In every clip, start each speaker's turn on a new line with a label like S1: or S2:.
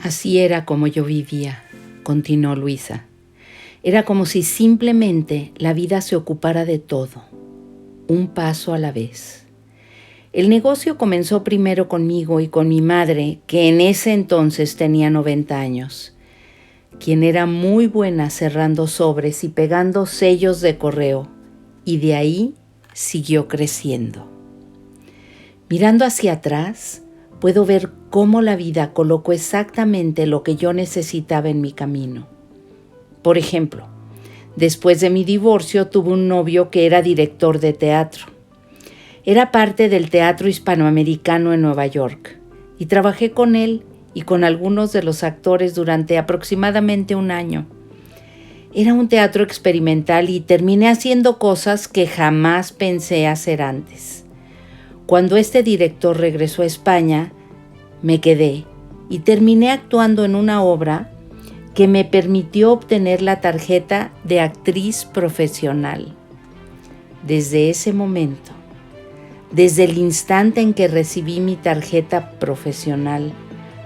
S1: Así era como yo vivía, continuó Luisa. Era como si simplemente la vida se ocupara de todo, un paso a la vez. El negocio comenzó primero conmigo y con mi madre, que en ese entonces tenía 90 años, quien era muy buena cerrando sobres y pegando sellos de correo, y de ahí siguió creciendo. Mirando hacia atrás, puedo ver cómo la vida colocó exactamente lo que yo necesitaba en mi camino. Por ejemplo, después de mi divorcio tuve un novio que era director de teatro. Era parte del Teatro Hispanoamericano en Nueva York y trabajé con él y con algunos de los actores durante aproximadamente un año. Era un teatro experimental y terminé haciendo cosas que jamás pensé hacer antes. Cuando este director regresó a España, me quedé y terminé actuando en una obra que me permitió obtener la tarjeta de actriz profesional. Desde ese momento, desde el instante en que recibí mi tarjeta profesional,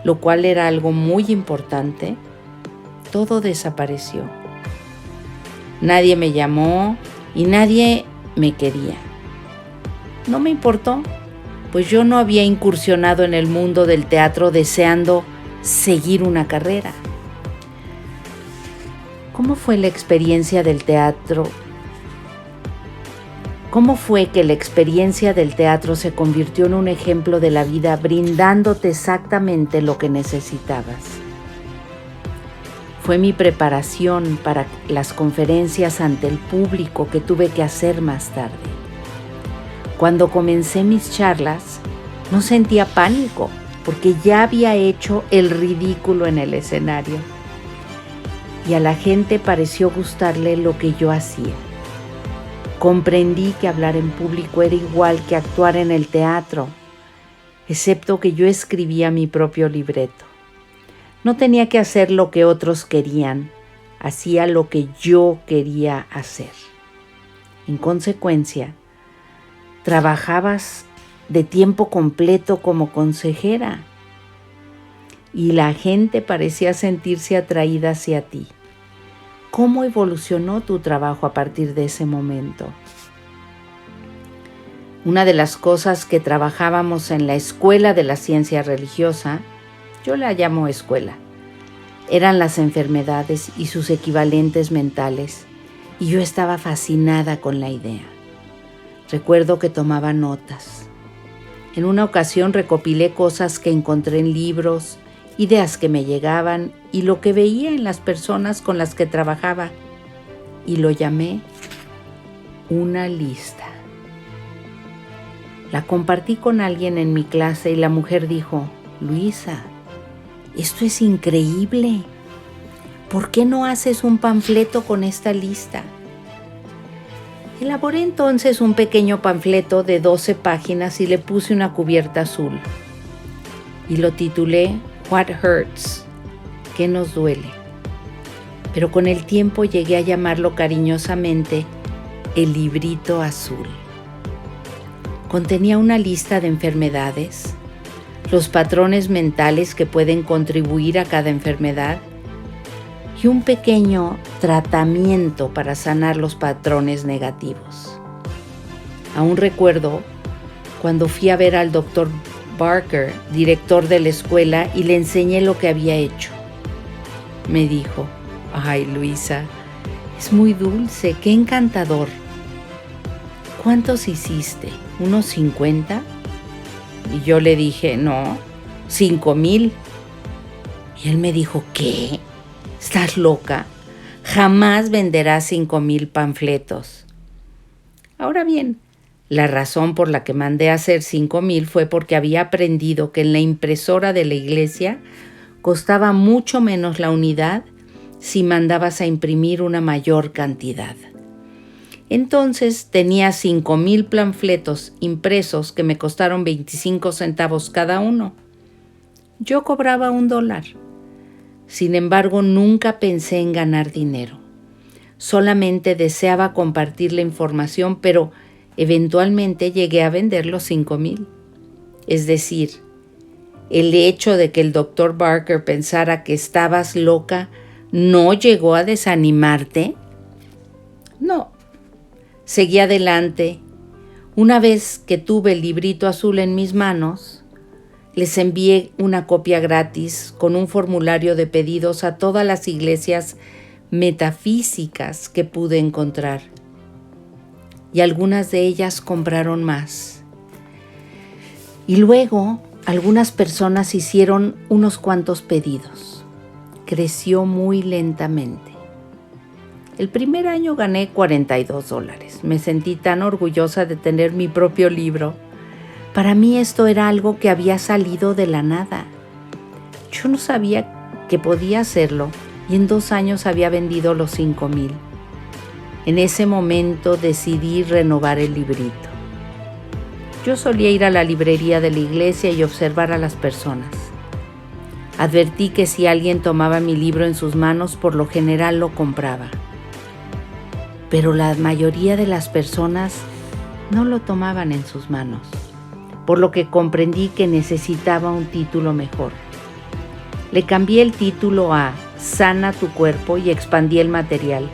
S1: lo cual era algo muy importante, todo desapareció. Nadie me llamó y nadie me quería. No me importó, pues yo no había incursionado en el mundo del teatro deseando seguir una carrera. ¿Cómo fue la experiencia del teatro? ¿Cómo fue que la experiencia del teatro se convirtió en un ejemplo de la vida, brindándote exactamente lo que necesitabas? Fue mi preparación para las conferencias ante el público que tuve que hacer más tarde. Cuando comencé mis charlas, no sentía pánico, porque ya había hecho el ridículo en el escenario. Y a la gente pareció gustarle lo que yo hacía. Comprendí que hablar en público era igual que actuar en el teatro, excepto que yo escribía mi propio libreto. No tenía que hacer lo que otros querían, hacía lo que yo quería hacer. En consecuencia, trabajabas de tiempo completo como consejera y la gente parecía sentirse atraída hacia ti. ¿Cómo evolucionó tu trabajo a partir de ese momento? Una de las cosas que trabajábamos en la Escuela de la Ciencia Religiosa, yo la llamo escuela, eran las enfermedades y sus equivalentes mentales, y yo estaba fascinada con la idea. Recuerdo que tomaba notas. En una ocasión recopilé cosas que encontré en libros, ideas que me llegaban y lo que veía en las personas con las que trabajaba, y lo llamé una lista. La compartí con alguien en mi clase y la mujer dijo: Luisa, esto es increíble. ¿Por qué no haces un panfleto con esta lista? Elaboré entonces un pequeño panfleto de 12 páginas y le puse una cubierta azul. Y lo titulé What Hurts, ¿qué nos duele? Pero con el tiempo llegué a llamarlo cariñosamente el librito azul. Contenía una lista de enfermedades, los patrones mentales que pueden contribuir a cada enfermedad y un pequeño tratamiento para sanar los patrones negativos. Aún recuerdo cuando fui a ver al doctor Barker, director de la escuela, y le enseñé lo que había hecho. Me dijo: ay, Luisa, es muy dulce, qué encantador. ¿Cuántos hiciste? ¿Unos 50? Y yo le dije: no, 5,000. Y él me dijo: ¿qué? ¿Estás loca? Jamás venderás 5,000 panfletos. Ahora bien, la razón por la que mandé a hacer 5,000 fue porque había aprendido que en la impresora de la iglesia costaba mucho menos la unidad si mandabas a imprimir una mayor cantidad. Entonces tenía 5,000 panfletos impresos que me costaron 25 centavos cada uno. Yo cobraba $1. Sin embargo, nunca pensé en ganar dinero. Solamente deseaba compartir la información, pero eventualmente llegué a vender los 5,000. Es decir, el hecho de que el doctor Barker pensara que estabas loca no llegó a desanimarte? No. Seguí adelante. Una vez que tuve el librito azul en mis manos, les envié una copia gratis con un formulario de pedidos a todas las iglesias metafísicas que pude encontrar. Y algunas de ellas compraron más. Y luego algunas personas hicieron unos cuantos pedidos. Creció muy lentamente. El primer año gané $42. Me sentí tan orgullosa de tener mi propio libro. Para mí esto era algo que había salido de la nada. Yo no sabía que podía hacerlo y en 2 años había vendido los 5,000. En ese momento decidí renovar el librito. Yo solía ir a la librería de la iglesia y observar a las personas. Advertí que si alguien tomaba mi libro en sus manos, por lo general lo compraba. Pero la mayoría de las personas no lo tomaban en sus manos, por lo que comprendí que necesitaba un título mejor. Le cambié el título a Sana tu cuerpo y expandí el material.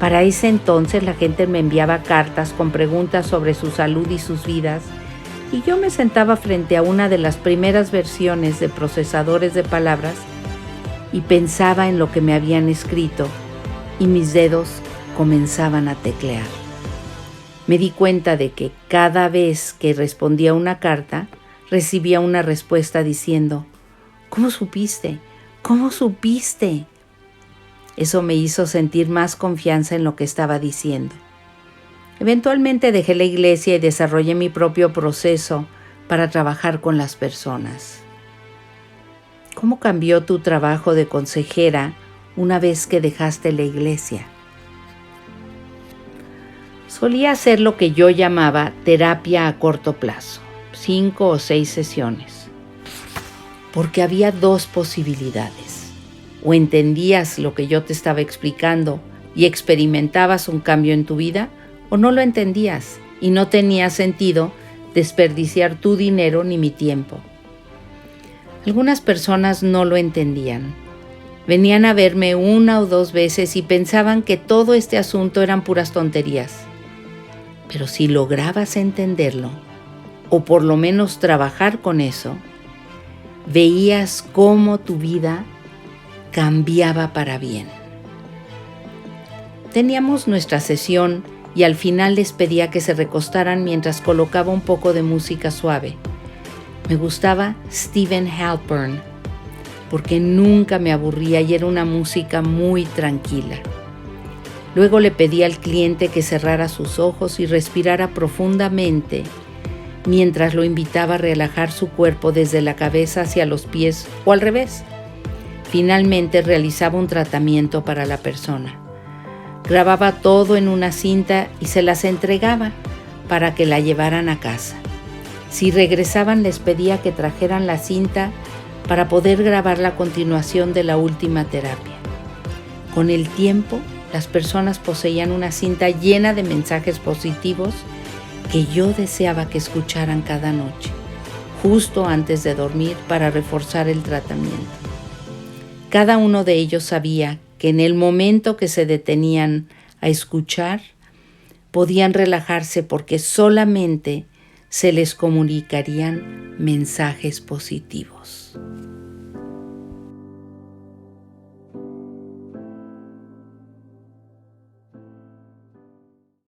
S1: Para ese entonces la gente me enviaba cartas con preguntas sobre su salud y sus vidas, y yo me sentaba frente a una de las primeras versiones de procesadores de palabras y pensaba en lo que me habían escrito, y mis dedos comenzaban a teclear. Me di cuenta de que cada vez que respondía una carta, recibía una respuesta diciendo: ¿Cómo supiste? ¿Cómo supiste? Eso me hizo sentir más confianza en lo que estaba diciendo. Eventualmente dejé la iglesia y desarrollé mi propio proceso para trabajar con las personas. ¿Cómo cambió tu trabajo de consejera una vez que dejaste la iglesia? Solía hacer lo que yo llamaba terapia a corto plazo, 5 o 6 sesiones, porque había 2 posibilidades. O entendías lo que yo te estaba explicando y experimentabas un cambio en tu vida, o no lo entendías y no tenía sentido desperdiciar tu dinero ni mi tiempo. Algunas personas no lo entendían. Venían a verme 1 o 2 veces y pensaban que todo este asunto eran puras tonterías. Pero si lograbas entenderlo, o por lo menos trabajar con eso, veías cómo tu vida cambiaba para bien. Teníamos nuestra sesión y al final les pedía que se recostaran mientras colocaba un poco de música suave. Me gustaba Stephen Halpern porque nunca me aburría y era una música muy tranquila. Luego le pedí al cliente que cerrara sus ojos y respirara profundamente mientras lo invitaba a relajar su cuerpo desde la cabeza hacia los pies o al revés. Finalmente realizaba un tratamiento para la persona. Grababa todo en una cinta y se las entregaba para que la llevaran a casa. Si regresaban les pedía que trajeran la cinta para poder grabar la continuación de la última terapia. Con el tiempo, las personas poseían una cinta llena de mensajes positivos que yo deseaba que escucharan cada noche, justo antes de dormir para reforzar el tratamiento. Cada uno de ellos sabía que en el momento que se detenían a escuchar, podían relajarse porque solamente se les comunicarían mensajes positivos.